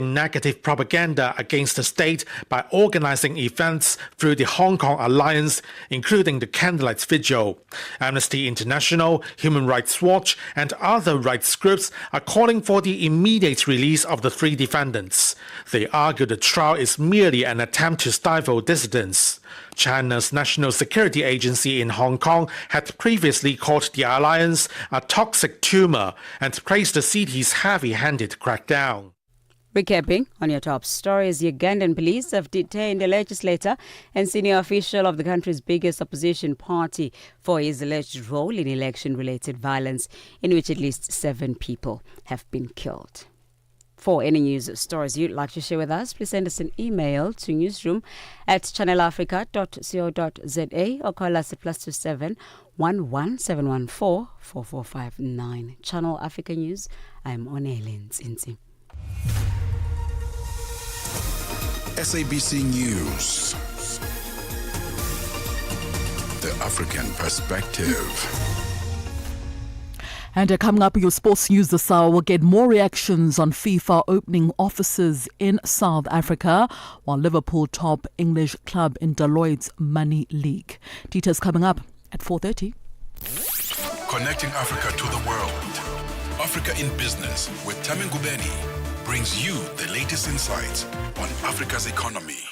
negative propaganda against the state by organizing events through the Hong Kong Alliance, including the Candlelight Vigil. Amnesty International, Human Rights Watch, and other rights groups are calling for the immediate release of the 3 defendants. They argue the trial is merely an attempt to stifle dissidents. China's National Security Agency in Hong Kong had previously called the alliance a toxic tumor and praised the city's heavy-handed crackdown. Recapping on your top stories, Ugandan police have detained a legislator and senior official of the country's biggest opposition party for his alleged role in election-related violence, in which at least 7 people have been killed. For any news stories you'd like to share with us, please send us an email to newsroom@channelafrica.co.za or call us at +27 11 714 4459. Channel Africa News, I'm Onelin Nzinzi. SABC News. The African Perspective. And coming up, your sports news this hour will get more reactions on FIFA opening offices in South Africa, while Liverpool top English club in Deloitte's Money League. Details coming up at 4:30. Connecting Africa to the world. Africa in Business with Tami Ngubeni brings you the latest insights on Africa's economy.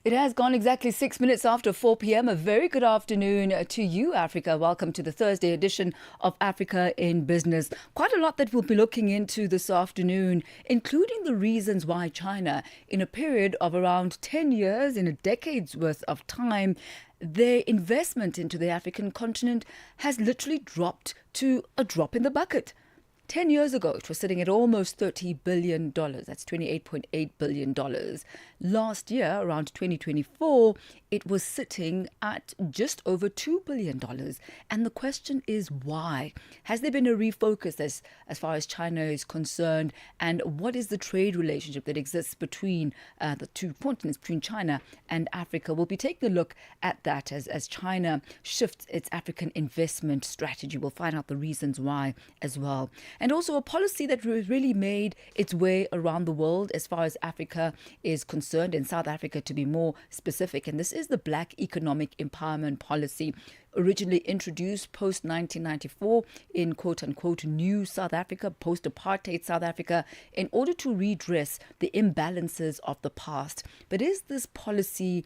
It has gone exactly 6 minutes after 4 p.m. A very good afternoon to you, Africa. Welcome to the Thursday edition of Africa in Business. Quite a lot that we'll be looking into this afternoon, including the reasons why China, in a period of around 10 years, in a decade's worth of time, their investment into the African continent has literally dropped to a drop in the bucket. 10 years ago, it was sitting at almost $30 billion. That's $28.8 billion. Last year, around 2024, it was sitting at just over $2 billion. And the question is why? Has there been a refocus as far as China is concerned? And what is the trade relationship that exists between the 2 continents, between China and Africa? We'll be taking a look at that as China shifts its African investment strategy. We'll find out the reasons why as well. And also a policy that really made its way around the world as far as Africa is concerned, in South Africa to be more specific. And this is the Black Economic Empowerment Policy, originally introduced post-1994 in quote-unquote new South Africa, post-apartheid South Africa, in order to redress the imbalances of the past. But is this policy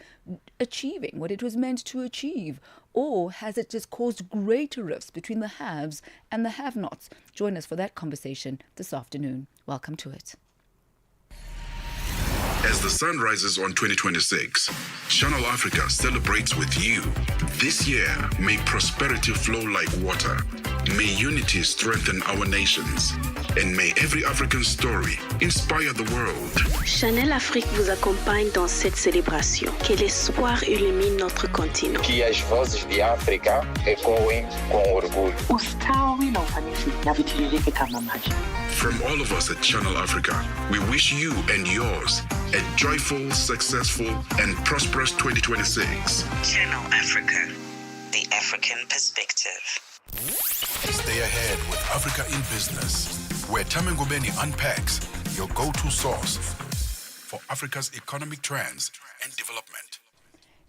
achieving what it was meant to achieve? Or has it just caused greater rifts between the haves and the have-nots? Join us for that conversation this afternoon. Welcome to it. As the sun rises on 2026, Channel Africa celebrates with you. This year, may prosperity flow like water. May unity strengthen our nations. And may every African story inspire the world. Channel Afrique vous accompagne dans cette célébration. Que l'espoir illumine notre continent. Que as vozes de África ecoem com orgulho. From all of us at Channel Africa, we wish you and yours a joyful, successful, and prosperous 2026. Channel Africa, the African perspective. Stay ahead with Africa in Business, where Tami Ngubeni unpacks your go-to source for Africa's economic trends and development.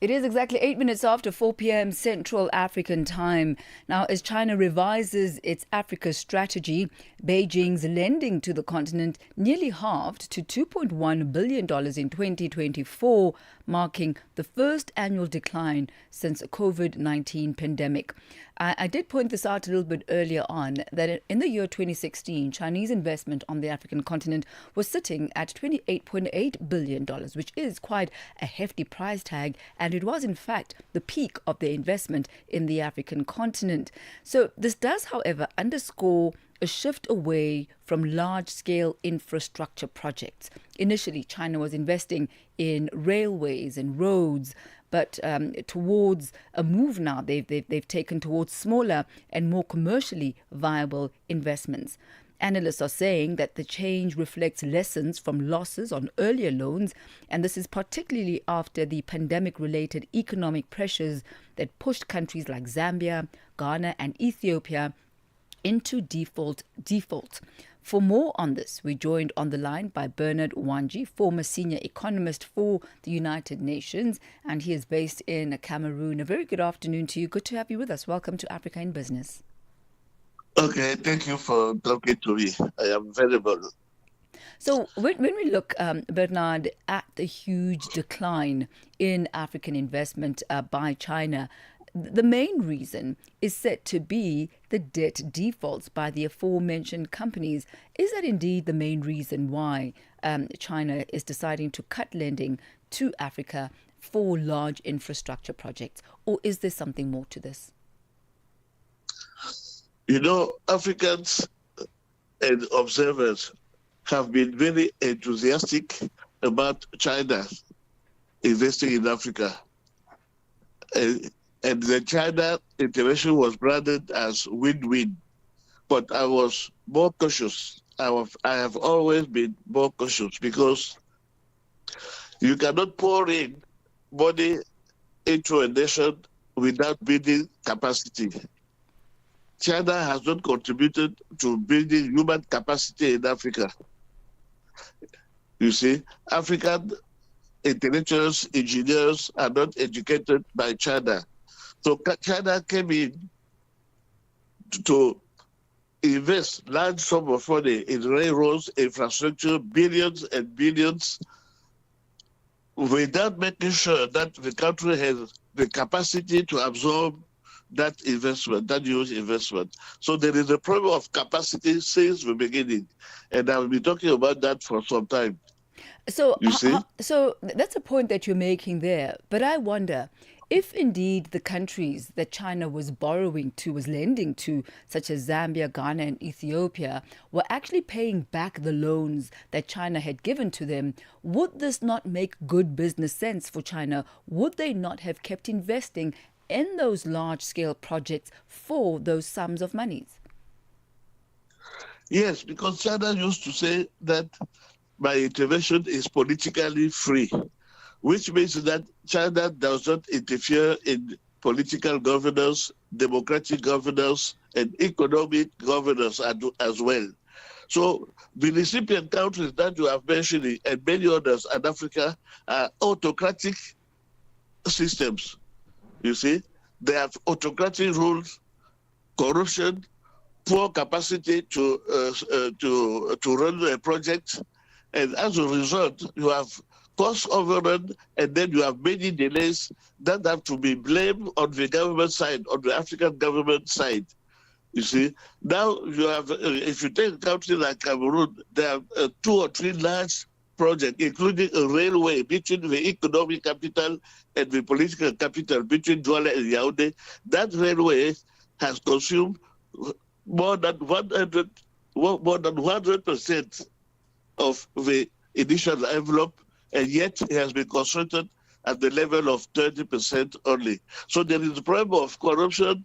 It is exactly 8 minutes after 4 p.m. Central African time. Now, as China revises its Africa strategy, Beijing's lending to the continent nearly halved to $2.1 billion in 2024, marking the first annual decline since the COVID-19 pandemic. I did point this out a little bit earlier on, that in the year 2016, Chinese investment on the African continent was sitting at $28.8 billion, which is quite a hefty price tag, and it was in fact the peak of their investment in the African continent. So this does, however, underscore a shift away from large-scale infrastructure projects. Initially, China was investing in railways and roads, but towards a move now, they've taken towards smaller and more commercially viable investments. Analysts are saying that the change reflects lessons from losses on earlier loans, and this is particularly after the pandemic-related economic pressures that pushed countries like Zambia, Ghana, and Ethiopia into default. For more on this, we joined on the line by Bernard Wanji, former senior economist for the United Nations, and he is based in Cameroon. A very good afternoon to you. Good to have you with us. Welcome to Africa in Business. Okay, thank you for talking to me. I am very well. So when we look, Bernard, at the huge decline in African investment by China, the main reason is said to be the debt defaults by the aforementioned companies. Is that indeed the main reason why China is deciding to cut lending to Africa for large infrastructure projects? Or is there something more to this? You know, Africans and observers have been very enthusiastic about China investing in Africa. And the China intervention was branded as win-win. But I was more cautious. I have always been more cautious because you cannot pour in money into a nation without building capacity. China has not contributed to building human capacity in Africa. You see, African intellectuals, engineers are not educated by China. So China came in to invest large sum of money in railroads, infrastructure, billions and billions, without making sure that the country has the capacity to absorb that investment, that huge investment. So there is a problem of capacity since the beginning, and I will be talking about that for some time. So, you see? So that's a point that you're making there. But I wonder if indeed the countries that China was borrowing to, was lending to, such as Zambia, Ghana, and Ethiopia, were actually paying back the loans that China had given to them, would this not make good business sense for China? Would they not have kept investing in those large-scale projects for those sums of monies? Yes, because China used to say that my intervention is politically free, which means that China does not interfere in political governance, democratic governance, and economic governance as well. So the recipient countries that you have mentioned and many others in Africa are autocratic systems. You see, they have autocratic rules, corruption, poor capacity to run a project, and as a result, you have cost overrun, and then you have many delays that have to be blamed on the government side, on the African government side. You see, now you have, if you take a country like Cameroon, there are 2 or 3 large projects, including a railway between the economic capital and the political capital, between Douala and Yaoundé. That railway has consumed more than 100% of the initial envelope, and yet it has been constructed at the level of 30% only. So there is a problem of corruption,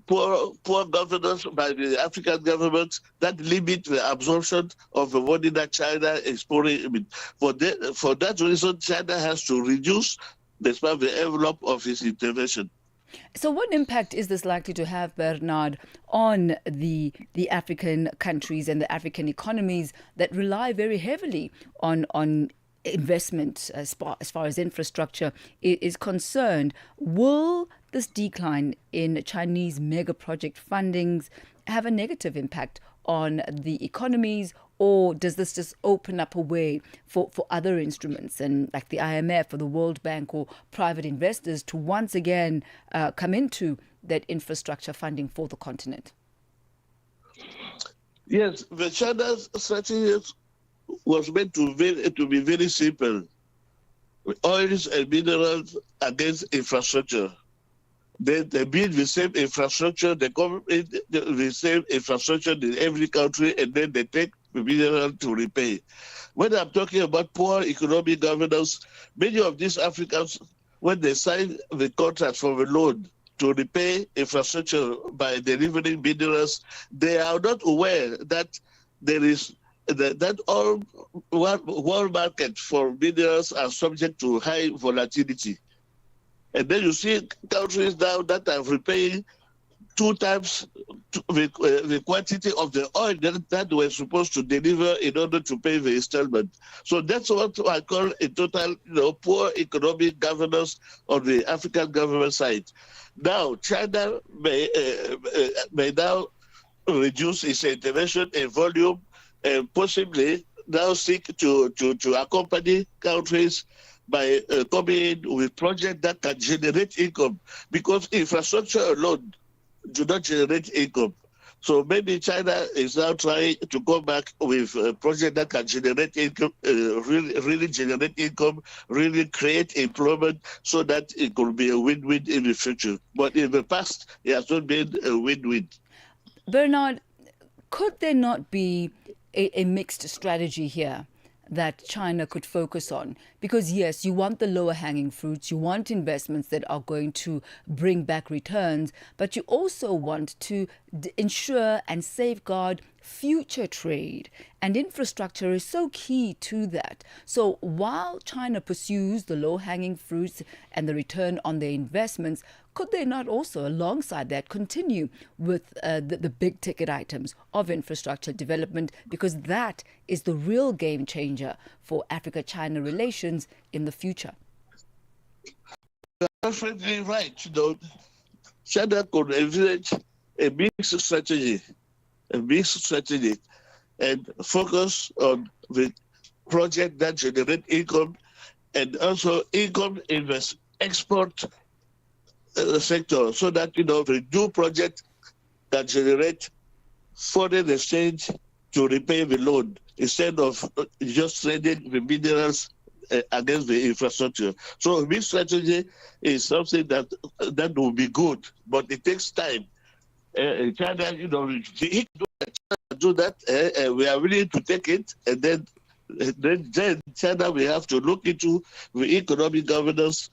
poor governance by the African governments that limit the absorption of the money that China is pouring in. For that reason, China has to reduce the envelope of its intervention. So what impact is this likely to have, Bernard, on the African countries and the African economies that rely very heavily on investment as far as infrastructure is concerned? Will this decline in Chinese mega project fundings have a negative impact on the economies, or does this just open up a way for other instruments, and like the IMF or the World Bank or private investors to once again come into that infrastructure funding for the continent? Yes, the China's strategy was meant to be very simple. Oils and minerals against infrastructure. They build the same infrastructure, they come in the same infrastructure in every country, and then they take the mineral to repay. When I'm talking about poor economic governance, many of these Africans, when they sign the contract for the loan to repay infrastructure by delivering minerals, they are not aware that there is that all world market for minerals are subject to high volatility. And then you see countries now that are repaying 2 times the quantity of the oil that we're supposed to deliver in order to pay the installment. So that's what I call a total, poor economic governance on the African government side. Now, China may now reduce its intervention in volume and possibly now seek to accompany countries by coming in with projects that can generate income, because infrastructure alone do not generate income. So maybe China is now trying to come back with a project that can generate income, really generate income, really create employment, so that it could be a win-win in the future. But in the past, it has not been a win-win. Bernard, could there not be a mixed strategy here that China could focus on? Because yes, you want the lower hanging fruits, you want investments that are going to bring back returns, but you also want to ensure and safeguard future trade, and infrastructure is so key to that. So while China pursues the low hanging fruits and the return on their investments, could they not also, alongside that, continue with the big ticket items of infrastructure development? Because that is the real game changer for Africa-China relations in the future. You're perfectly right. China could envisage a mixed strategy, and focus on the project that generate income, and also income in the export sector, so that we do projects that generate foreign exchange to repay the loan instead of just trading the minerals against the infrastructure. So this strategy is something that will be good, but it takes time. China, do that. We are willing to take it, and then China will have to look into the economic governance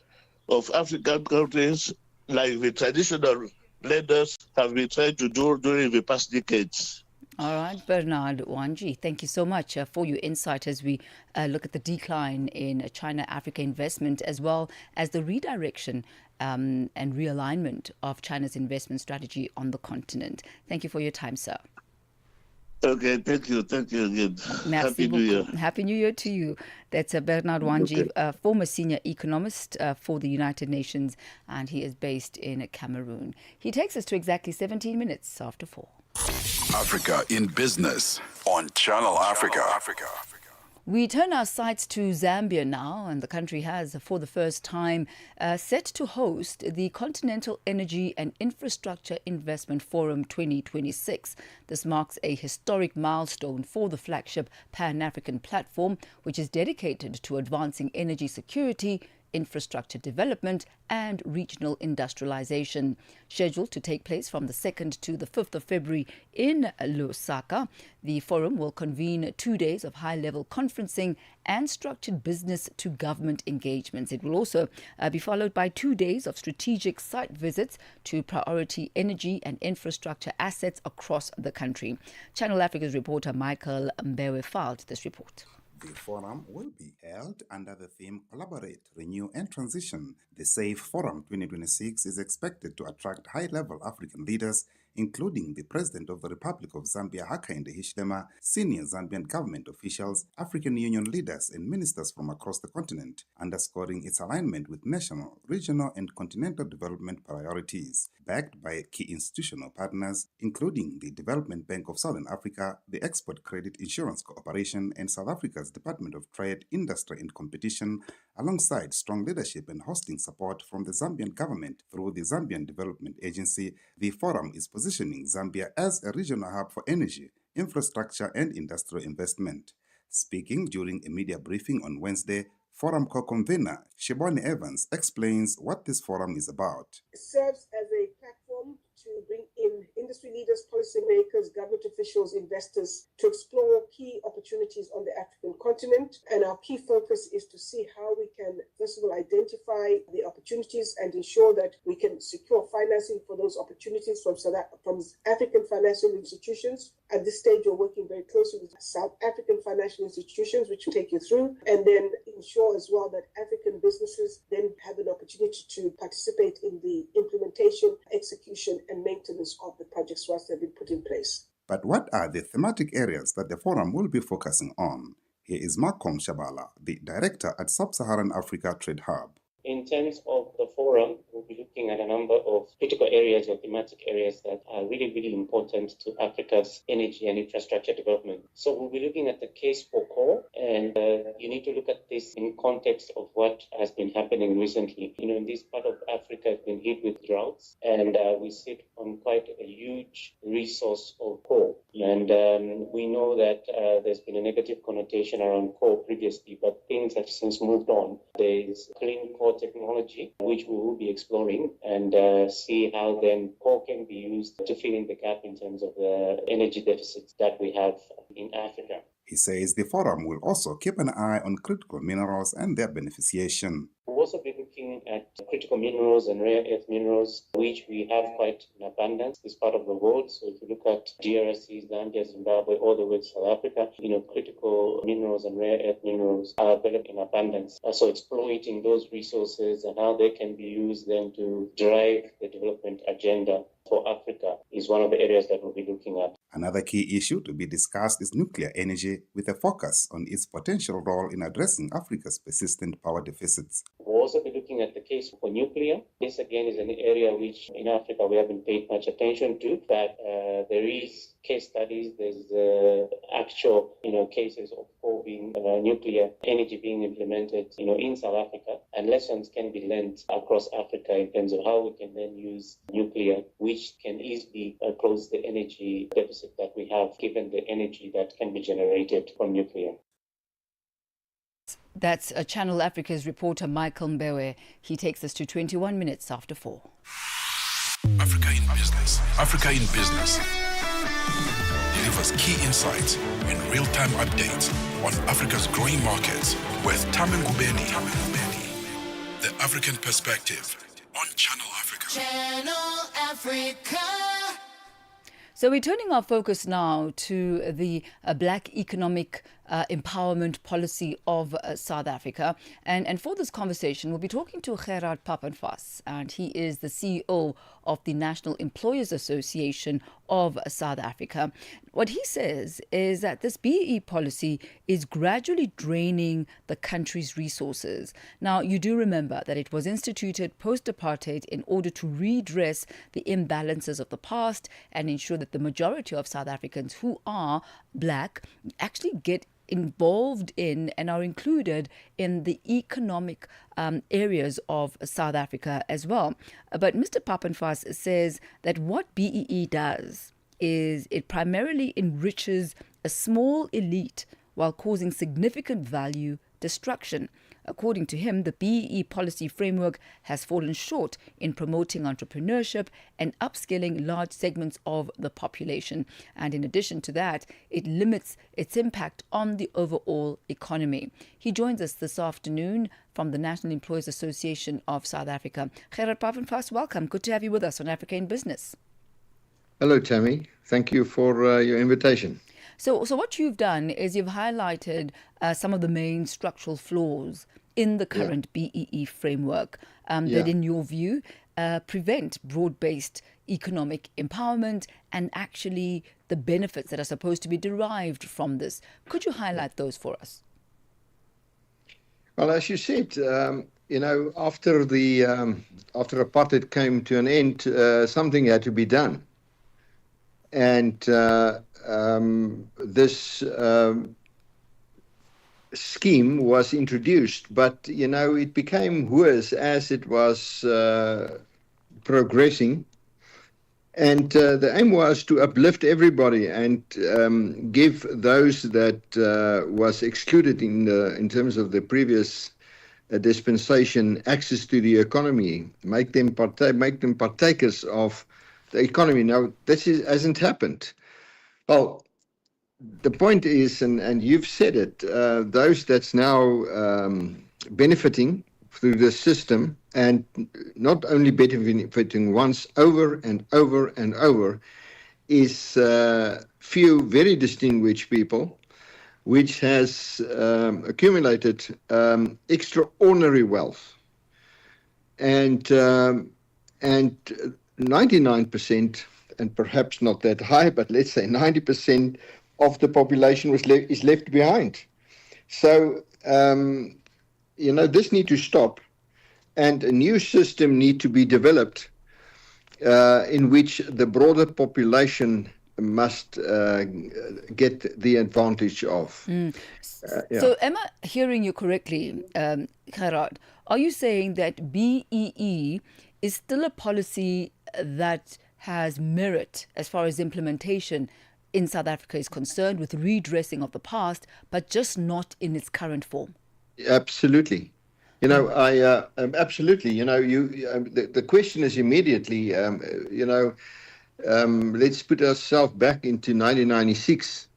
of African countries, like the traditional lenders have been trying to do during the past decades. All right, Bernard Wanji, thank you so much for your insight as we look at the decline in China-Africa investment, as well as the redirection and realignment of China's investment strategy on the continent. Thank you for your time, sir. Okay, thank you again. Merci Happy New Year. Happy New Year to you. That's Bernard Wanji, former senior economist for the United Nations, and he is based in Cameroon. He takes us to exactly 17 minutes after 4. Africa in Business on Channel Africa. We turn our sights to Zambia now, and the country has, for the first time, set to host the Continental Energy and Infrastructure Investment Forum 2026. This marks a historic milestone for the flagship Pan-African platform, which is dedicated to advancing energy security, infrastructure development and regional industrialization. Scheduled to take place from the 2nd to the 5th of February in Lusaka, the forum will convene 2 days of high-level conferencing and structured business-to-government engagements. It will also be followed by 2 days of strategic site visits to priority energy and infrastructure assets across the country. Channel Africa's reporter Michael Mbewe filed this report. The forum will be held under the theme Collaborate, Renew and Transition. The SAFE Forum 2026 is expected to attract high-level African leaders, including the President of the Republic of Zambia, Hakainde Hichilema, senior Zambian government officials, African Union leaders and ministers from across the continent, underscoring its alignment with national, regional and continental development priorities. Backed by key institutional partners, including the Development Bank of Southern Africa, the Export Credit Insurance Corporation and South Africa's Department of Trade, Industry and Competition, alongside strong leadership and hosting support from the Zambian government through the Zambian Development Agency, the forum is positioning Zambia as a regional hub for energy, infrastructure and industrial investment. Speaking during a media briefing on Wednesday, forum co-convener Shebone Evans explains what this forum is about. It serves as a platform to bring in industry leaders, policymakers, government officials, investors to explore key opportunities on the African continent. And our key focus is to see how we can, first of all, identify the opportunities and ensure that we can secure financing for those opportunities from African financial institutions. At this stage, we're working very closely with South African financial institutions, which will take you through, and then ensure as well that African businesses then have an opportunity to participate in the implementation, execution, and maintenance outcomes of the projects once they've been put in place. But what are the thematic areas that the forum will be focusing on? Here is Malcolm Shabala, the director at Sub-Saharan Africa Trade Hub. In terms of the forum, we'll be looking at a number of critical areas or thematic areas that are really, really important to Africa's energy and infrastructure development. So we'll be looking at the case for coal, and you need to look at this in context of what has been happening recently. In this part of Africa has been hit with droughts, and we sit on quite a huge resource of coal. And we know that there's been a negative connotation around coal previously, but things have since moved on. There's clean coal technology, which we will be exploring and see how then coal can be used to fill in the gap in terms of the energy deficits that we have in Africa. He says the forum will also keep an eye on critical minerals and their beneficiation. We'll also be looking at critical minerals and rare earth minerals, which we have quite in abundance this part of the world. So if you look at DRC, Zambia, Zimbabwe, all the way to South Africa, critical minerals and rare earth minerals are available in abundance. So exploiting those resources and how they can be used then to drive the development agenda for Africa is one of the areas that we'll be looking at. Another key issue to be discussed is nuclear energy, with a focus on its potential role in addressing Africa's persistent power deficits. We'll also be looking at the case for nuclear. This again is an area which in Africa we haven't paid much attention to, but there is case studies, there's actual cases of coal being nuclear energy being implemented in South Africa, and lessons can be learned across Africa in terms of how we can then use nuclear, which can easily close the energy deficit that we have given the energy that can be generated from nuclear. That's Channel Africa's reporter Michael Mbewe. He takes us to 21 minutes after 4. Africa in Business. Africa in Business delivers key insights and real-time updates on Africa's growing markets with Tamen Gubeni. The African Perspective on Channel Africa. Channel Africa. So we're turning our focus now to the Black Economic Empowerment Policy of South Africa. And for this conversation, we'll be talking to Gerard Papenfass, and he is the CEO of the National Employers Association of South Africa. What he says is that this BEE policy is gradually draining the country's resources. Now, you do remember that it was instituted post-apartheid in order to redress the imbalances of the past and ensure that the majority of South Africans who are Black actually get involved in and are included in the economic areas of South Africa as well. But Mr. Papenfass says that what BEE does is it primarily enriches a small elite while causing significant value destruction. According to him, the BEE policy framework has fallen short in promoting entrepreneurship and upskilling large segments of the population. And in addition to that, it limits its impact on the overall economy. He joins us this afternoon from the National Employers Association of South Africa. Gerard Papenfass, welcome. Good to have you with us on Africa in Business. Hello, Tammy. Thank you for your invitation. So what you've done is you've highlighted some of the main structural flaws in the current BEE framework that, in your view, prevent broad-based economic empowerment and actually the benefits that are supposed to be derived from this. Could you highlight those for us? Well, as you said, after apartheid came to an end, something had to be done. And this scheme was introduced, but it became worse as it was progressing. And the aim was to uplift everybody and give those that was excluded in terms of the previous dispensation access to the economy, make them partakers of the economy. Now, this hasn't happened. Well, the point is, and you've said it, those that's now benefiting through the system, and not only benefiting once over and over and over, is few very distinguished people, which has accumulated extraordinary wealth. And 99% and perhaps not that high, but let's say 90% of the population is left behind. So, this need to stop, and a new system need to be developed in which the broader population must get the advantage of. So am I hearing you correctly, Gerard? Are you saying that BEE is still a policy that has merit as far as implementation in South Africa is concerned, with redressing of the past, but just not in its current form? Absolutely. Absolutely. The question is immediately, let's put ourselves back into 1996.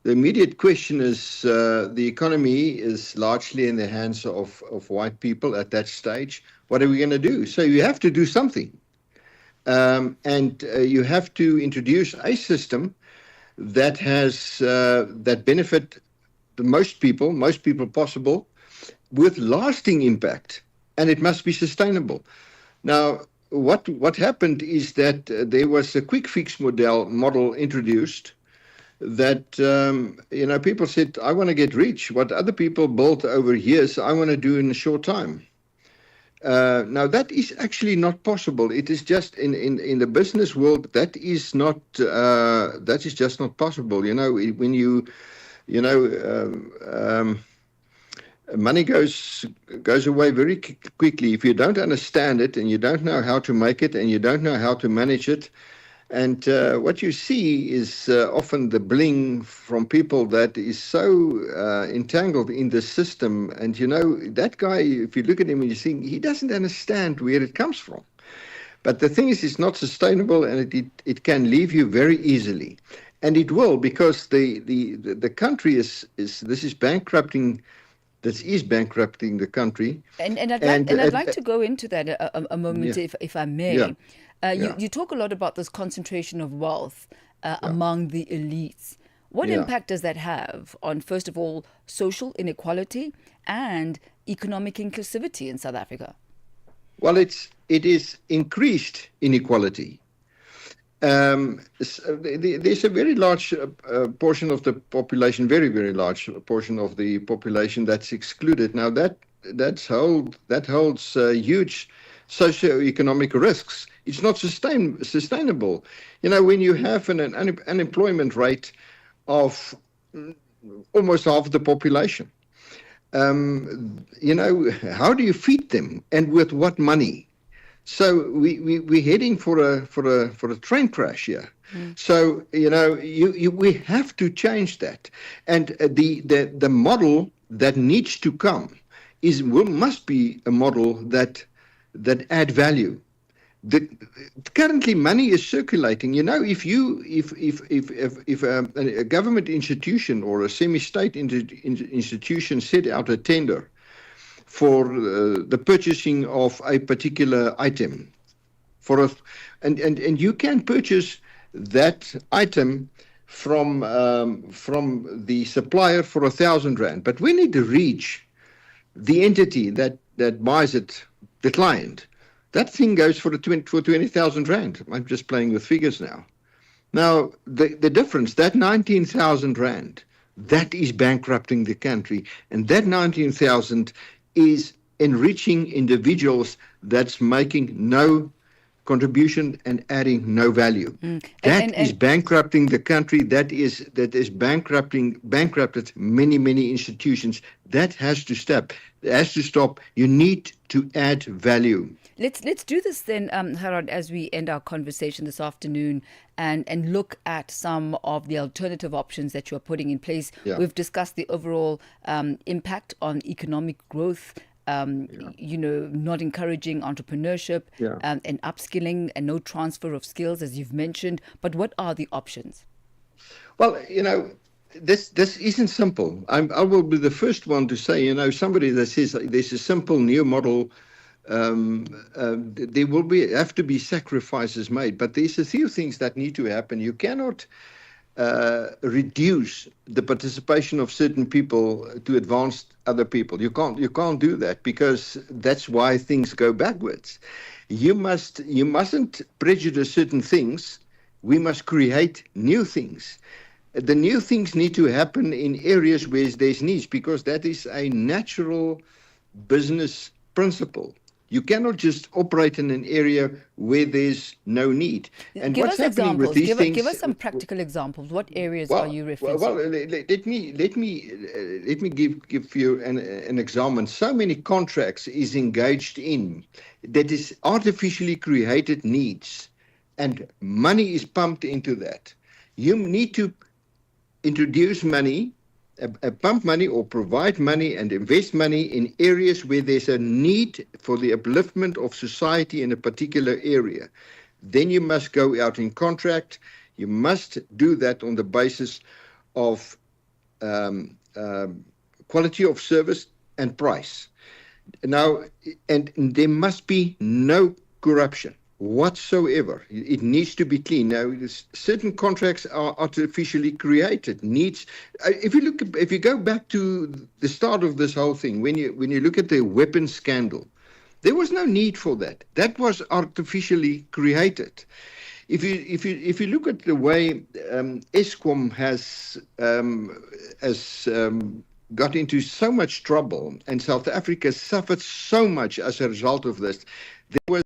The immediate question is the economy is largely in the hands of white people at that stage. What are we going to do? So you have to do something. And you have to introduce a system that has that benefit the most people possible, with lasting impact, and it must be sustainable. Now, what happened is that there was a quick fix model introduced that people said, I want to get rich. What other people built over years, I want to do in a short time. Now that is actually not possible. It is just in the business world that is just not possible. When money goes away very quickly if you don't understand it, and you don't know how to make it, and you don't know how to manage it. And what you see is often the bling from people that is so entangled in the system. And that guy, if you look at him and you think, he doesn't understand where it comes from. But the thing is, it's not sustainable, and it can leave you very easily. And it will, because the country is bankrupting. This is bankrupting the country. And I'd like to go into that a moment, if I may. Yeah. You talk a lot about this concentration of wealth among the elites. What impact does that have on, first of all, social inequality and economic inclusivity in South Africa? Well, it is increased inequality. There's a very large portion of the population, very, very large portion of the population that's excluded. Now that holds huge socioeconomic risks. It's not sustainable. When you have an unemployment rate of almost half the population, how do you feed them, and with what money? So we're heading for a train crash here. So we have to change that, and the model that needs to come must be a model that add value. Currently, money is circulating. If a government institution or a semi-state institution set out a tender for the purchasing of a particular item, and you can purchase that item from the supplier for 1,000 rand, but when it reach the entity that buys it, the client, that thing goes for 20,000 rand. I'm just playing with figures now. Now the difference, that 19,000 rand, that is bankrupting the country, and that 19,000 is enriching individuals that's making no contribution and adding no value. That is bankrupting the country. That is bankrupted many institutions. That has to stop. You need to add value. Let's do this then, Gerard, as we end our conversation this afternoon, and look at some of the alternative options that you are putting in place. Yeah. We've discussed the overall impact on economic growth, not encouraging entrepreneurship and upskilling, and no transfer of skills, as you've mentioned. But what are the options? Well, this isn't simple. I will be the first one to say, somebody that says there's a simple new model. There will have to be sacrifices made, but there's a few things that need to happen. You cannot reduce the participation of certain people to advance other people. You can't do that, because that's why things go backwards. You mustn't prejudice certain things We must create new things. The new things need to happen in areas where there's needs, because that is a natural business principle. You cannot just operate in an area where there's no need. And Give what's us happening examples. with these things? Give us some practical examples. What areas are you referencing? Well, let me give you an example. So many contracts is engaged in that is artificially created needs, and money is pumped into that. You need to introduce money, pump money or provide money and invest money in areas where there's a need for the upliftment of society in a particular area. Then you must go out in contract. You must do that on the basis of quality of service and price. Now, and there must be no corruption whatsoever. It needs to be clean. Now, certain contracts are artificially created. If you go back to the start of this whole thing, when you look at the weapons scandal, there was no need for that. That was artificially created. If you look at the way Eskom has got into so much trouble, and South Africa suffered so much as a result of this, there was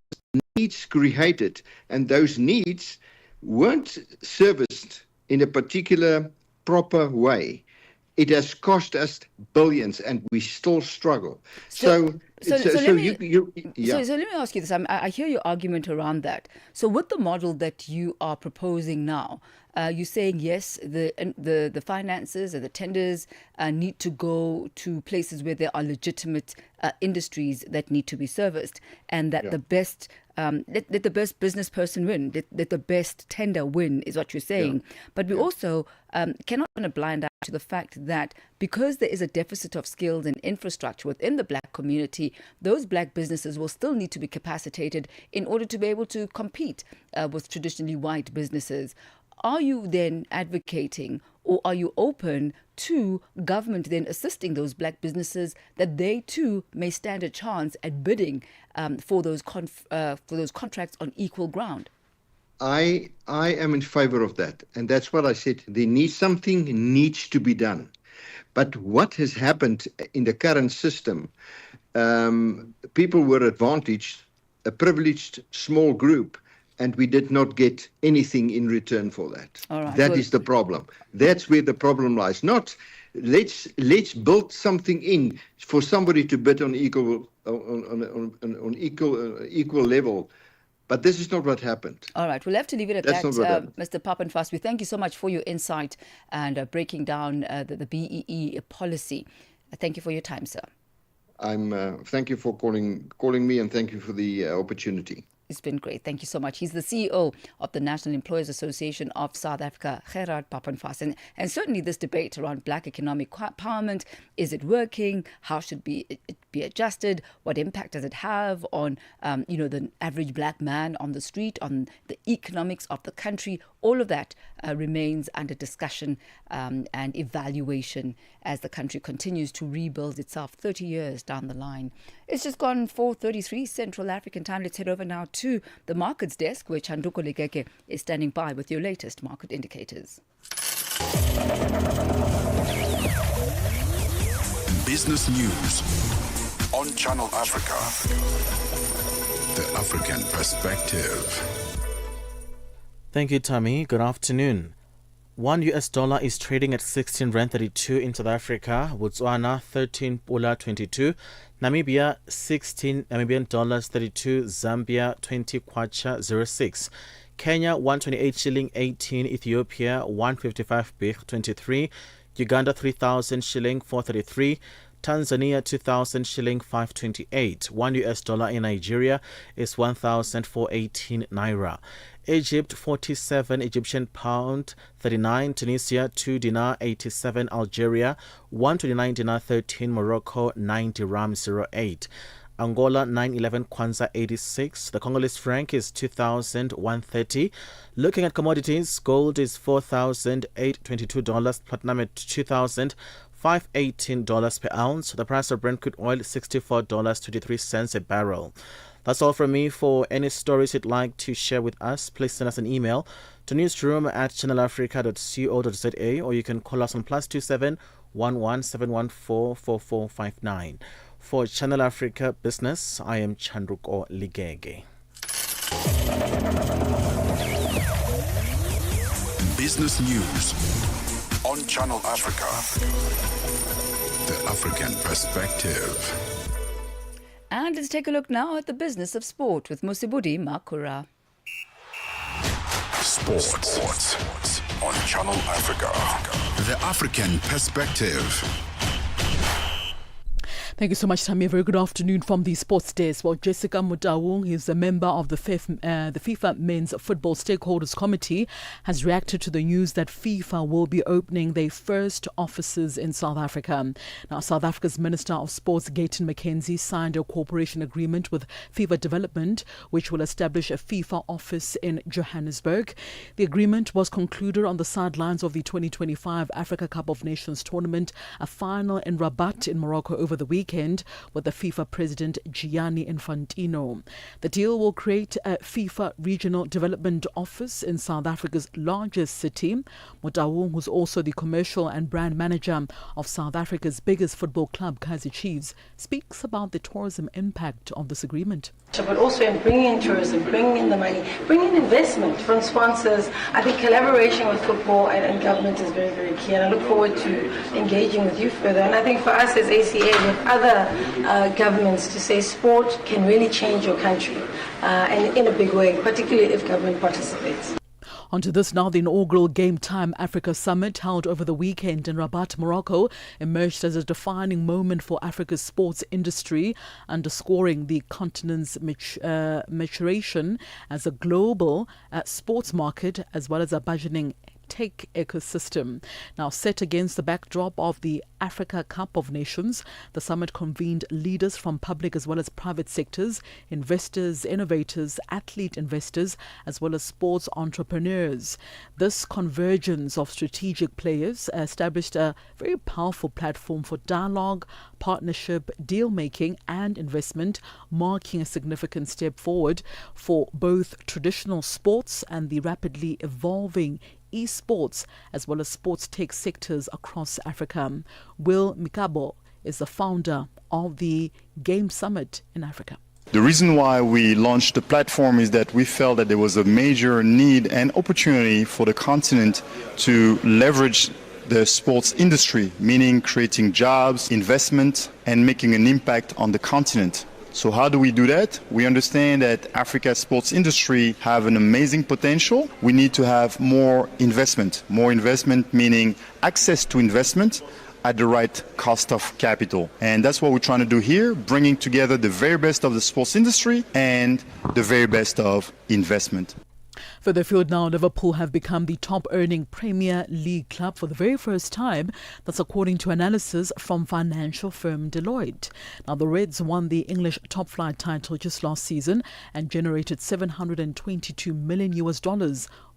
needs created, and those needs weren't serviced in a particular proper way. It has cost us billions, and we still struggle. So let me ask you this. I hear your argument around that. So with the model that you are proposing now, you're saying yes, the finances and the tenders need to go to places where there are legitimate industries that need to be serviced, and that the best let the best business person win, let the best tender win, is what you're saying. But we also cannot turn a blind eye to the fact that because there is a deficit of skills and infrastructure within the black community, those black businesses will still need to be capacitated in order to be able to compete with traditionally white businesses. Are you then advocating, or are you open to government then assisting those black businesses that they too may stand a chance at bidding for those contracts on equal ground? I am in favor of that, and that's what I said. Something needs to be done. But what has happened in the current system? People were advantaged, a privileged small group, and we did not get anything in return for that. That is the problem. That's where the problem lies. Not let's build something in for somebody to bid on equal level. But this is not what happened. All right, we'll have to leave it at that, Mr. Papenfast. We thank you so much for your insight and breaking down the BEE policy. Thank you for your time, sir. Thank you for calling me, and thank you for the opportunity. It's been great. Thank you so much. He's the CEO of the National Employers Association of South Africa, Gerard Papenfast. And certainly this debate around black economic empowerment, is it working? How should it be adjusted? What impact does it have on, the average black man on the street, on the economics of the country? All of that remains under discussion and evaluation as the country continues to rebuild itself 30 years down the line. It's just gone 4:33 Central African time. Let's head over now to the markets desk, where Chanduko Legeke is standing by with your latest market indicators. Business news on Channel Africa. The African perspective. Thank you, Tommy. Good afternoon. $1 is trading at 16.32 in South Africa, Botswana 13.22, Namibia 16 Namibian dollars 32, Zambia 20 kwacha 06, Kenya 128 shilling 18, Ethiopia 155 birr 23, Uganda 3,000 shilling 433, Tanzania 2,000 shilling 528. $1 in Nigeria is 1,418 naira. Egypt 47 Egyptian pound 39, Tunisia 2 dinar 87, Algeria 129 dinar 13, Morocco 9 dirham 08. Angola 911 kwanza 86. The Congolese franc is 2,130. Looking at commodities, gold is $4,822, platinum at $2,518 per ounce. The price of Brent crude oil is $64.23 a barrel. That's all from me. For any stories you'd like to share with us, please send us an email to newsroom@channelafrica.co.za, or you can call us on +27 11 714 4459. For Channel Africa Business, I am Chandruko Ligege. Business News on Channel Africa. The African Perspective. And let's take a look now at the business of sport with Musibudi Makura. Sports on Channel Africa. The African Perspective. Thank you so much, Tammy. Very good afternoon from the sports desk. Well, Jessica Mutawung, who's a member of the FIFA Men's Football Stakeholders Committee, has reacted to the news that FIFA will be opening their first offices in South Africa. Now, South Africa's Minister of Sports, Gayton McKenzie, signed a cooperation agreement with FIFA Development, which will establish a FIFA office in Johannesburg. The agreement was concluded on the sidelines of the 2025 Africa Cup of Nations tournament, a final in Rabat in Morocco over the weekend with the FIFA president Gianni Infantino. The deal will create a FIFA regional development office in South Africa's largest city. Mutawung, who's also the commercial and brand manager of South Africa's biggest football club, Kaizer Chiefs, speaks about the tourism impact of this agreement. But also in bringing in tourism, bringing in the money, bringing in investment from sponsors. I think collaboration with football and government is very, very key. And I look forward to engaging with you further. And I think for us as ACA, with other governments, to say sport can really change your country and in a big way, particularly if government participates. Onto this now, the inaugural Game Time Africa Summit held over the weekend in Rabat, Morocco, emerged as a defining moment for Africa's sports industry, underscoring the continent's maturation as a global sports market, as well as a burgeoning tech ecosystem. Now, set against the backdrop of the Africa Cup of Nations, the summit convened leaders from public as well as private sectors, investors, innovators, athlete investors, as well as sports entrepreneurs. This convergence of strategic players established a very powerful platform for dialogue, partnership, deal-making and investment, marking a significant step forward for both traditional sports and the rapidly evolving esports, as well as sports tech sectors across Africa. Will Mikabo is the founder of the Game Summit in Africa. The reason why we launched the platform is that we felt that there was a major need and opportunity for the continent to leverage the sports industry, meaning creating jobs, investment, and making an impact on the continent. So how do we do that? We understand that Africa's sports industry have an amazing potential. We need to have more investment meaning access to investment at the right cost of capital. And that's what we're trying to do here, bringing together the very best of the sports industry and the very best of investment. Further afield now, Liverpool have become the top-earning Premier League club for the very first time. That's according to analysis from financial firm Deloitte. Now, the Reds won the English top-flight title just last season and generated $722 million,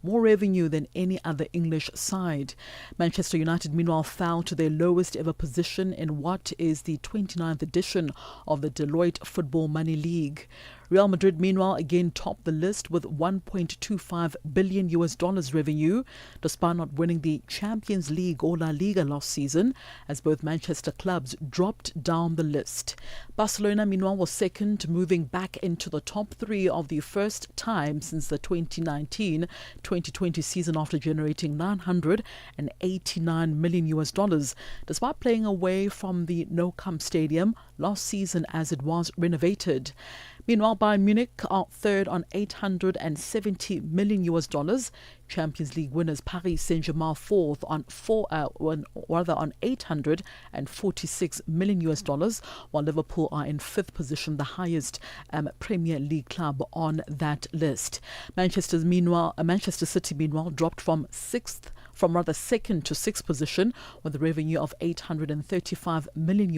more revenue than any other English side. Manchester United, meanwhile, fell to their lowest ever position in what is the 29th edition of the Deloitte Football Money League. Real Madrid, meanwhile, again topped the list with $1.25 billion revenue, despite not winning the Champions League or La Liga last season, as both Manchester clubs dropped down the list. Barcelona, meanwhile, was second, moving back into the top three of the first time since the 2019-2020 season, after generating $989 million, despite playing away from the Nou Camp Stadium last season as it was renovated. Meanwhile, Bayern Munich are third on $870 million. Champions League winners Paris Saint-Germain fourth on $846 million, while Liverpool are in fifth position, the highest Premier League club on that list. Manchester City, meanwhile, dropped from from rather second to sixth position with a revenue of $835 million.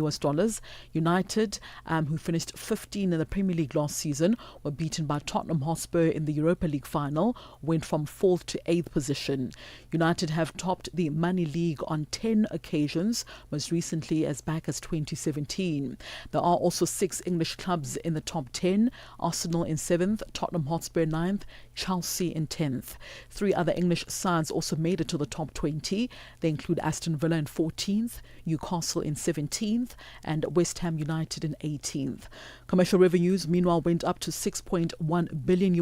United, who finished 15 in the Premier League last season, were beaten by Tottenham Hotspur in the Europa League final, went from 4th to 8th position. United have topped the Money League on 10 occasions, most recently as back as 2017. There are also 6 English clubs in the top 10, Arsenal in 7th, Tottenham Hotspur 9th, Chelsea in 10th. 3 other English sides also made it to the top 20. They include Aston Villa in 14th, Newcastle in 17th, and West Ham United in 18th. Commercial revenues, meanwhile, went up to $6.1 billion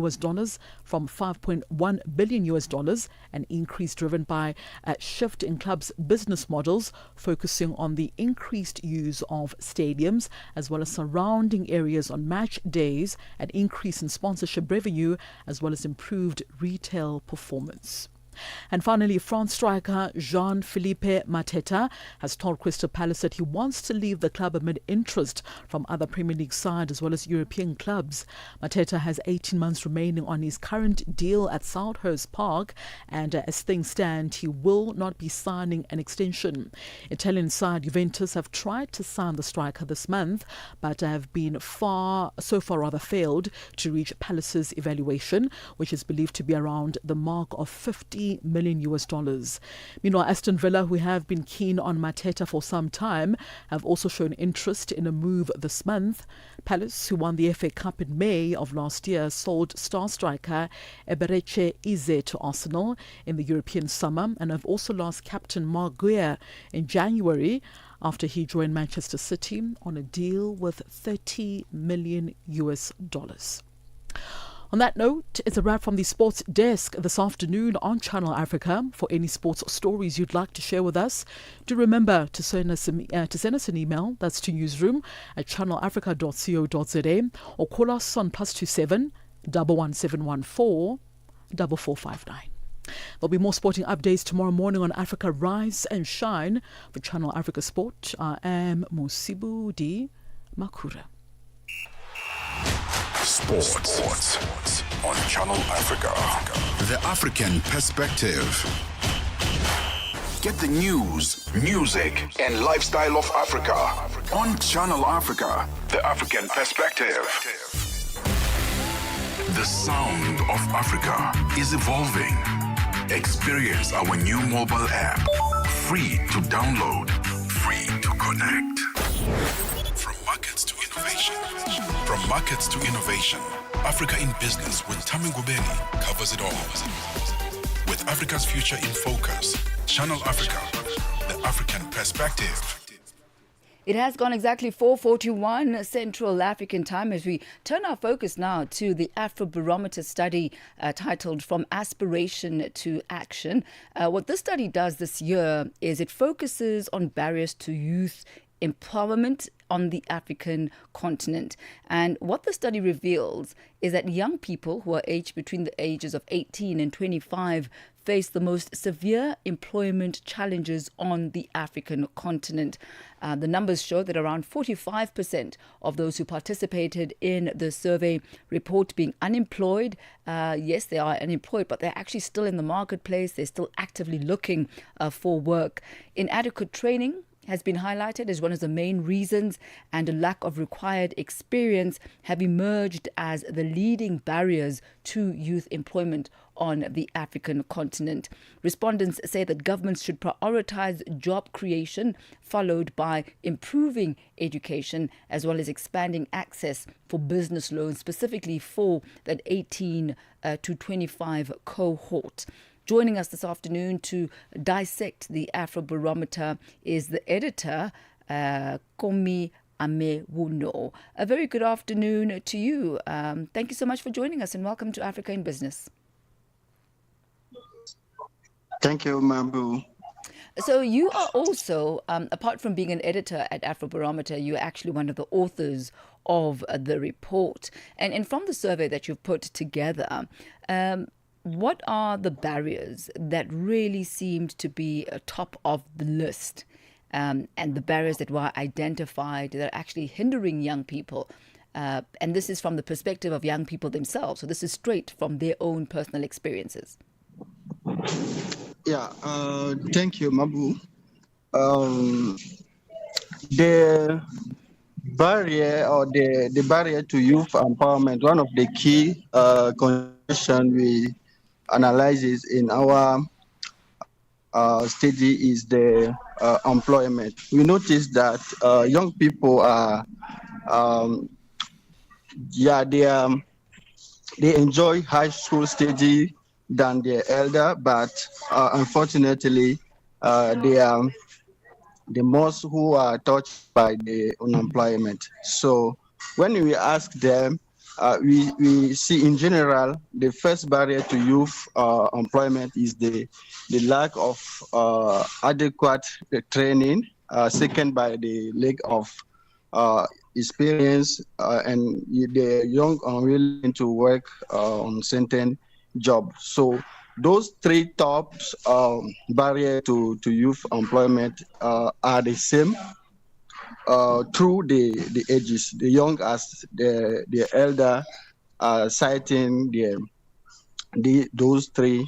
from $5.1 billion, an increase driven by a shift in clubs' business models, focusing on the increased use of stadiums as well as surrounding areas on match days, an increase in sponsorship revenue, as well as improved retail performance. And finally, France striker Jean-Philippe Mateta has told Crystal Palace that he wants to leave the club amid interest from other Premier League sides as well as European clubs. Mateta has 18 months remaining on his current deal at Selhurst Park, and as things stand, he will not be signing an extension. Italian side Juventus have tried to sign the striker this month, but have been so far failed to reach Palace's evaluation, which is believed to be around the mark of $50 million. Meanwhile, Aston Villa, who have been keen on Mateta for some time, have also shown interest in a move this month. Palace, who won the FA Cup in May of last year, sold star striker Eberechi Eze to Arsenal in the European summer, and have also lost captain Mark Guia in January after he joined Manchester City on a deal with $30 million. On that note, it's a wrap from the sports desk this afternoon on Channel Africa. For any sports stories you'd like to share with us, do remember to send us an email. That's to newsroom@channelafrica.co.za, or call us on +27 11714 4459. There'll be more sporting updates tomorrow morning on Africa Rise and Shine. For Channel Africa Sport, I am Musibu Di Makura. Sports on Channel Africa. The African Perspective. Get the news, music, and lifestyle of Africa on Channel Africa. The African Perspective. The sound of Africa is evolving. Experience our new mobile app. Free to download, free to connect. From markets to innovation, Africa in Business with Tami Ngubeni covers it all. With Africa's future in focus, Channel Africa, the African Perspective. It has gone exactly 4:41 Central African time as we turn our focus now to the Afrobarometer study titled From Aspiration to Action. What this study does this year is it focuses on barriers to youth empowerment on the African continent. And what the study reveals is that young people who are aged between the ages of 18 and 25 face the most severe employment challenges on the African continent. The numbers show that around 45% of those who participated in the survey report being unemployed. Yes, they are unemployed, but they're actually still in the marketplace. They're still actively looking for work. Inadequate training has been highlighted as one of the main reasons, and a lack of required experience have emerged as the leading barriers to youth employment on the African continent. Respondents say that governments should prioritize job creation, followed by improving education, as well as expanding access for business loans, specifically for that 18 to 25 cohort. Joining us this afternoon to dissect the Afrobarometer is the editor, Komi Amewuno. A very good afternoon to you. Thank you so much for joining us, and welcome to Africa in Business. Thank you, Mambu. So you are also, apart from being an editor at Afrobarometer, you're actually one of the authors of the report. And from the survey that you've put together, what are the barriers that really seemed to be top of the list, and the barriers that were identified that are actually hindering young people? And this is from the perspective of young people themselves. So this is straight from their own personal experiences. Yeah, thank you, Mabu. Um, the the barrier to youth empowerment, one of the key conditions we analyze in our study is the employment. We notice that young people are, um, yeah, they enjoy high school study than their elder, but unfortunately, they are the most who are touched by the unemployment. So when we ask them, we see in general the first barrier to youth employment is the lack of adequate training, second by the lack of experience, and the young unwilling to work on certain job. So those three top barrier to youth employment are the same through the ages, the young as the elder, citing those three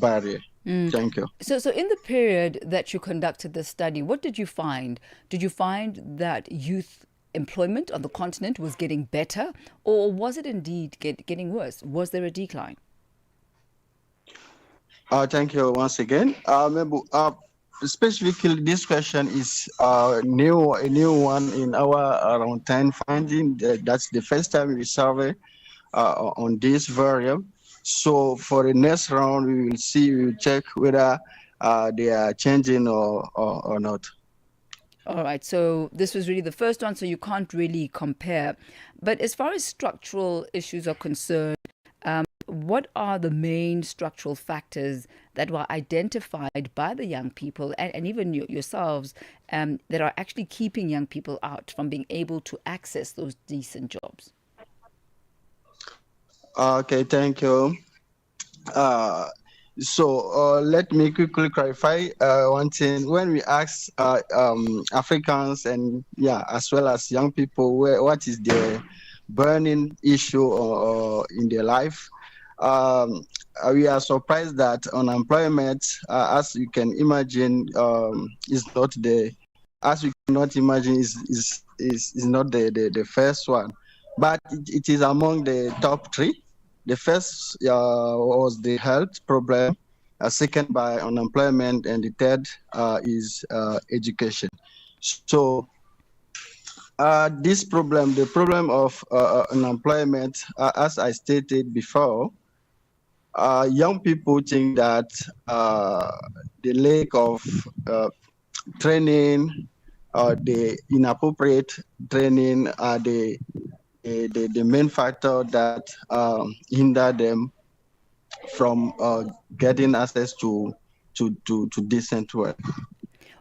barrier. Thank you. So in the period that you conducted the study, what did you find? Did you find that youth employment on the continent was getting better, or was it indeed getting worse? Was there a decline? Thank you once again. Specifically, this question is a new one in our around 10 finding. That's the first time we survey on this variable. So for the next round, we will check whether they are changing or not. All right, so this was really the first one, so you can't really compare. But as far as structural issues are concerned, what are the main structural factors that were identified by the young people and even yourselves that are actually keeping young people out from being able to access those decent jobs? Okay, thank you. So let me quickly clarify one thing. When we ask Africans and as well as young people, what is their burning issue in their life, we are surprised that unemployment, as you can imagine, is not the as you cannot imagine is not the first one, but it is among the top three. The first was the health problem, second by unemployment, and the third is education. So this problem, the problem of unemployment, as I stated before, young people think that the lack of training, the inappropriate training are the main factor that hinder them from getting access to decent work.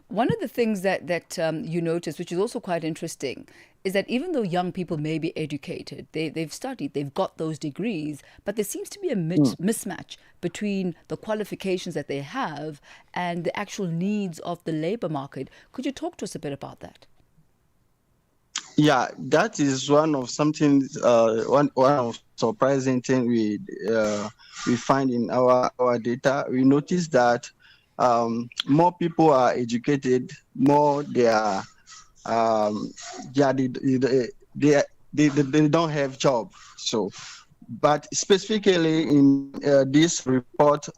One of the things that you notice, which is also quite interesting, is that even though young people may be educated, they've studied, they've got those degrees, but there seems to be a mismatch between the qualifications that they have and the actual needs of the labor market. Could you talk to us a bit about that? Yeah, that is one of surprising thing we find in our data. We notice that more people are educated, more they are they don't have job. So, but specifically in this report,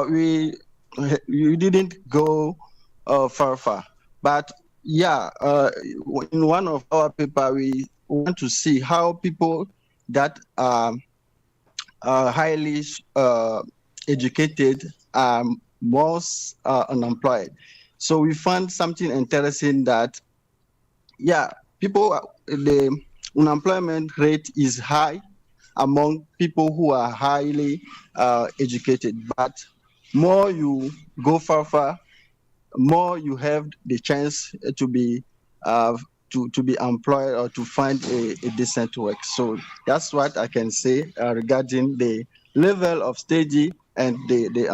we didn't go far, but in one of our paper, we want to see how people that are highly educated are most unemployed. So we found something interesting that, the unemployment rate is high among people who are highly educated, but more you go far, more you have the chance to be employed or to find a decent work. So that's what I can say regarding the level of study and the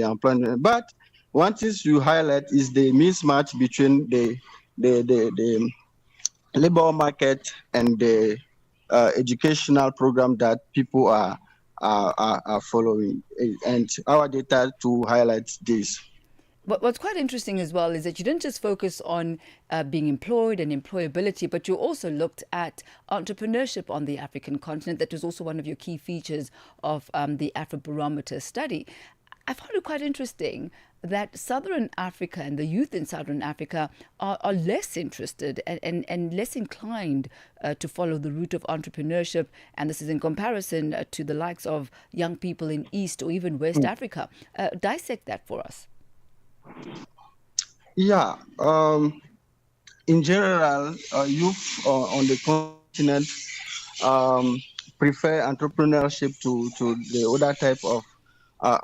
employment. But one thing you highlight is the mismatch between the labor market and the educational program that people are are following, and our data to highlight this. But what's quite interesting as well is that you didn't just focus on being employed and employability, but you also looked at entrepreneurship on the African continent. That was also one of your key features of the Afrobarometer study. I found it quite interesting that Southern Africa and the youth in Southern Africa are less interested and less inclined to follow the route of entrepreneurship. And this is in comparison to the likes of young people in East or even West Africa. Dissect that for us. Yeah, in general, youth on the continent prefer entrepreneurship to the other type of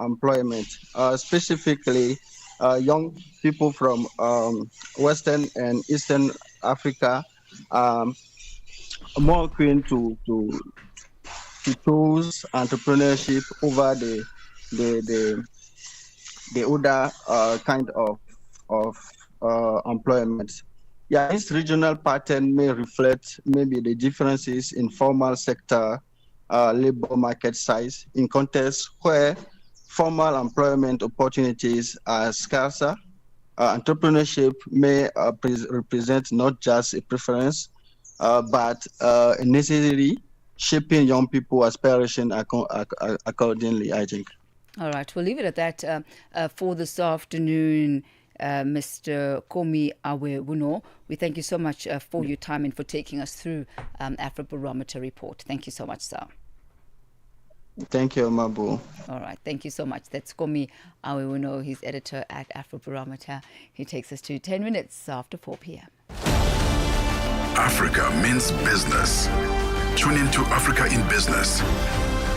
employment, specifically young people from Western and Eastern Africa more keen to choose entrepreneurship over the other kind of employment. Yeah, this regional pattern may reflect maybe the differences in formal sector labor market size in contexts where formal employment opportunities are scarcer. Entrepreneurship may represent not just a preference, but a necessity, shaping young people's aspiration accordingly, I think. All right, we'll leave it at that for this afternoon, Mr. Komi Awewuno. We thank you so much for your time and for taking us through Afrobarometer report. Thank you so much, sir. Thank you, Mabu. All right, thank you so much. That's Komi Awewuno. He's editor at Afrobarometer. He takes us to 10 minutes after 4 p.m. Africa means business. Tune into Africa in Business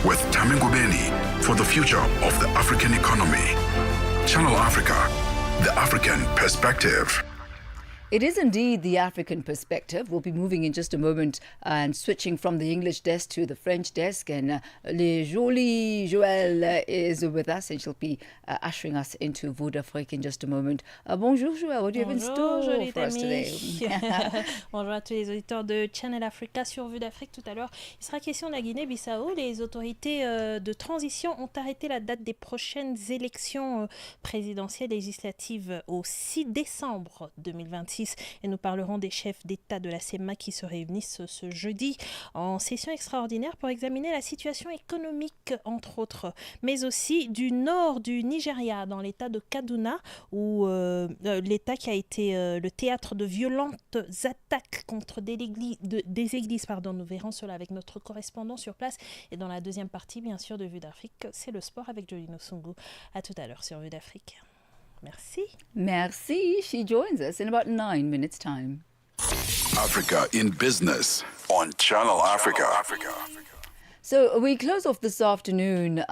with Tami Ngubeni for the future of the African economy. Channel Africa, the African perspective. It is indeed the African perspective. We'll be moving in just a moment and switching from the English desk to the French desk. And Le Jolie Joelle is with us and she'll be ushering us into Vue d'Afrique in just a moment. Bonjour Joelle, what do you have in store for us today? Bonjour à tous les auditeurs de Channel Africa sur Vue d'Afrique. Tout à l'heure, il sera question de la Guinée-Bissau. Les autorités de transition ont arrêté la date des prochaines élections présidentielles législatives au 6 décembre 2026. Et nous parlerons des chefs d'État de la CEMA qui se réunissent ce jeudi en session extraordinaire pour examiner la situation économique, entre autres, mais aussi du nord du Nigeria, dans l'état de Kaduna, où l'état qui a été le théâtre de violentes attaques contre des églises. Nous verrons cela avec notre correspondant sur place. Et dans la deuxième partie, bien sûr, de Vue d'Afrique, c'est le sport avec Jolino Sungu. À tout à l'heure sur Vue d'Afrique. Merci. Merci. She joins us in about 9 minutes' time. Africa in Business on Channel Africa. So we close off this afternoon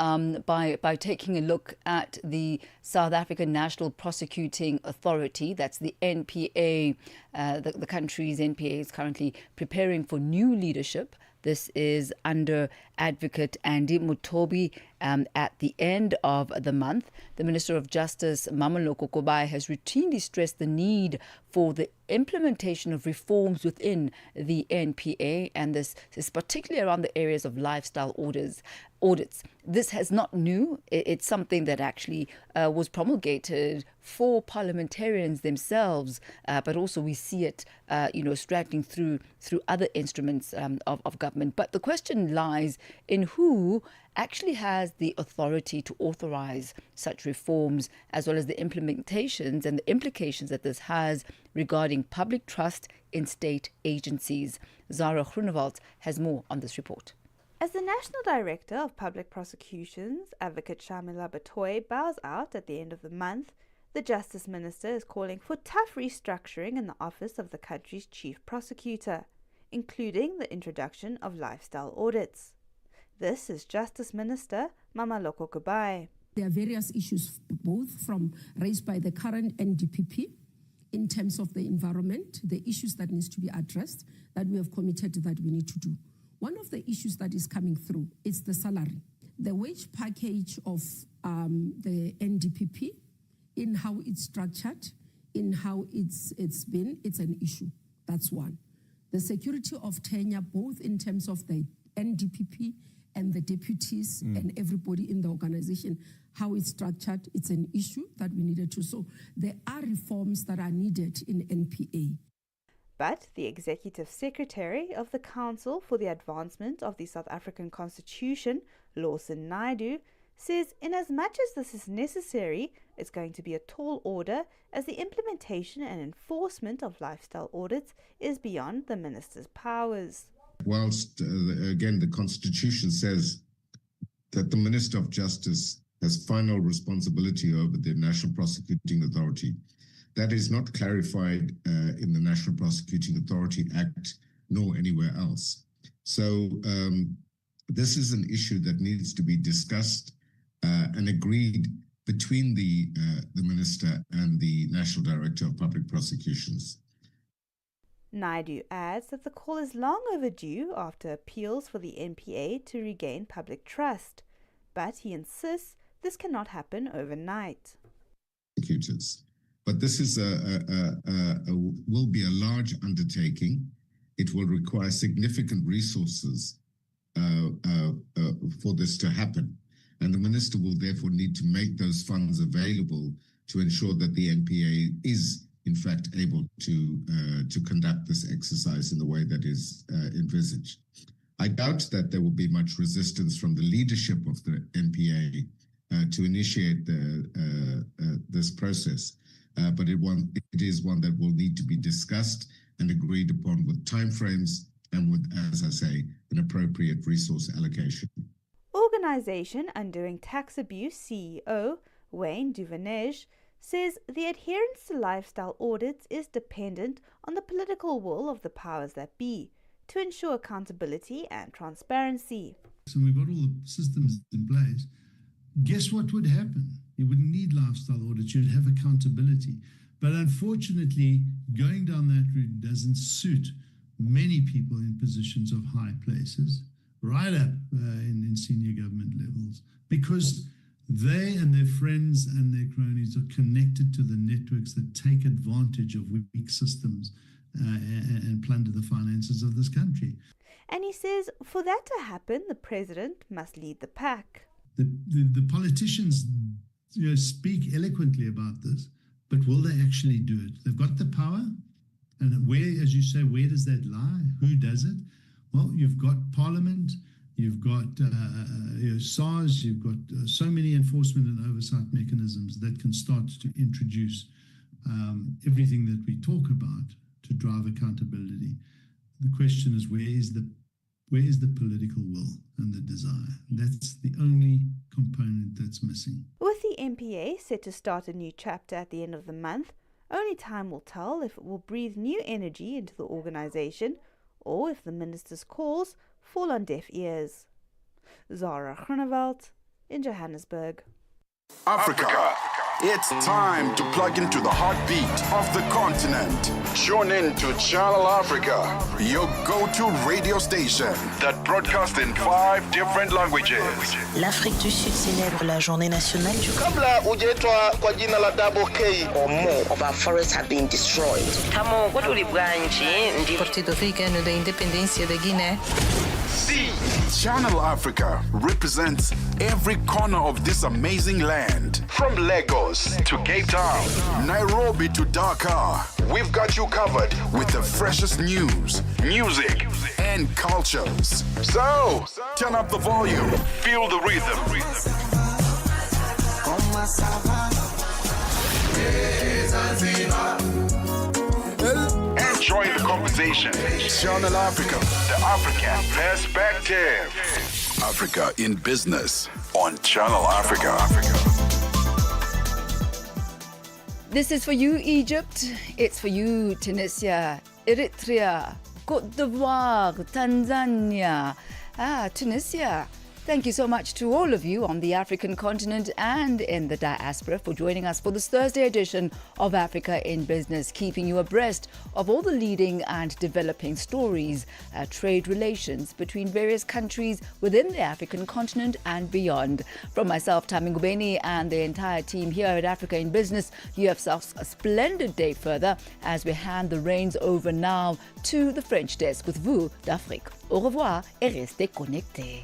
by taking a look at the South African National Prosecuting Authority. That's the NPA. The country's NPA is currently preparing for new leadership. This is under Advocate Andy Mutobi. At the end of the month, the Minister of Justice, Mameloko Kobai, has routinely stressed the need for the implementation of reforms within the NPA, and this is particularly around the areas of lifestyle audits. This is not new. It's something that actually was promulgated for parliamentarians themselves, but also we see it, straggling through other instruments of government. But the question lies in who actually has the authority to authorize such reforms, as well as the implementations and the implications that this has regarding public trust in state agencies. Zara Groenewald has more on this report. As the National Director of Public Prosecutions, Advocate Shamila Batoy, bows out at the end of the month, the Justice Minister is calling for tough restructuring in the office of the country's chief prosecutor, including the introduction of lifestyle audits. This is Justice Minister Mameloko Kobai. There are various issues, both raised by the current NDPP in terms of the environment, the issues that needs to be addressed, that we have committed that we need to do. One of the issues that is coming through is the salary. The wage package of the NDPP, in how it's structured, in how it's an issue. That's one. The security of tenure, both in terms of the NDPP and the deputies and everybody in the organization, how it's structured, it's an issue that we needed to. So there are reforms that are needed in NPA. But the Executive Secretary of the Council for the Advancement of the South African Constitution, Lawson Naidoo, says inasmuch as this is necessary, it's going to be a tall order as the implementation and enforcement of lifestyle audits is beyond the minister's powers. Whilst, again, the Constitution says that the Minister of Justice has final responsibility over the National Prosecuting Authority, that is not clarified in the National Prosecuting Authority Act nor anywhere else. So this is an issue that needs to be discussed and agreed between the Minister and the National Director of Public Prosecutions. Naidoo adds that the call is long overdue after appeals for the NPA to regain public trust, but he insists this cannot happen overnight. But this is will be a large undertaking. It will require significant resources for this to happen. And the minister will therefore need to make those funds available to ensure that the NPA is, in fact, able to conduct this exercise in the way that is envisaged. I doubt that there will be much resistance from the leadership of the NPA to initiate this process, but it is one that will need to be discussed and agreed upon with timeframes and with, as I say, an appropriate resource allocation. Organisation Undoing Tax Abuse CEO Wayne Duvenege says the adherence to lifestyle audits is dependent on the political will of the powers that be to ensure accountability and transparency. So we've got all the systems in place. Guess what would happen? You wouldn't need lifestyle audits, you'd have accountability. But unfortunately, going down that route doesn't suit many people in positions of high places, right up in senior government levels, because they and their friends and their cronies are connected to the networks that take advantage of weak systems and plunder the finances of this country. And he says for that to happen, the president must lead the pack. The politicians speak eloquently about this, but will they actually do it? They've got the power, and where, as you say, where does that lie? Who does it? Well, you've got Parliament, you've got SARS, you've got so many enforcement and oversight mechanisms that can start to introduce everything that we talk about to drive accountability. The question is, where is the political will and the desire? That's the only component that's missing. With the NPA set to start a new chapter at the end of the month, only time will tell if it will breathe new energy into the organisation or if the minister's calls fall on deaf ears. Zara Groenewald in Johannesburg. Africa. It's time to plug into the heartbeat of the continent. Tune in to Channel Africa, your go-to radio station that broadcasts in 5 different languages. L'Afrique du Sud célèbre la journée nationale du Kabla hujaitwa kwa jina la Double K, or more of our forests have been destroyed. Kama watu libwanji ndi Partido Africano da Independência da Guiné. See, Channel Africa represents every corner of this amazing land. From Lagos to Cape Town, Nairobi to Dakar, we've got you covered with the freshest news, music, and cultures. So, turn up the volume, feel the rhythm. Enjoy the conversation. Channel Africa, the African perspective. Africa in Business on Channel Africa. This is for you, Egypt. It's for you, Tunisia, Eritrea, Côte d'Ivoire, Tanzania. Tunisia. Thank you so much to all of you on the African continent and in the diaspora for joining us for this Thursday edition of Africa in Business, keeping you abreast of all the leading and developing stories, trade relations between various countries within the African continent and beyond. From myself, Tami Ngubeni, and the entire team here at Africa in Business, you have yourselves a splendid day further as we hand the reins over now to the French desk with vous d'Afrique. Au revoir et restez connectés.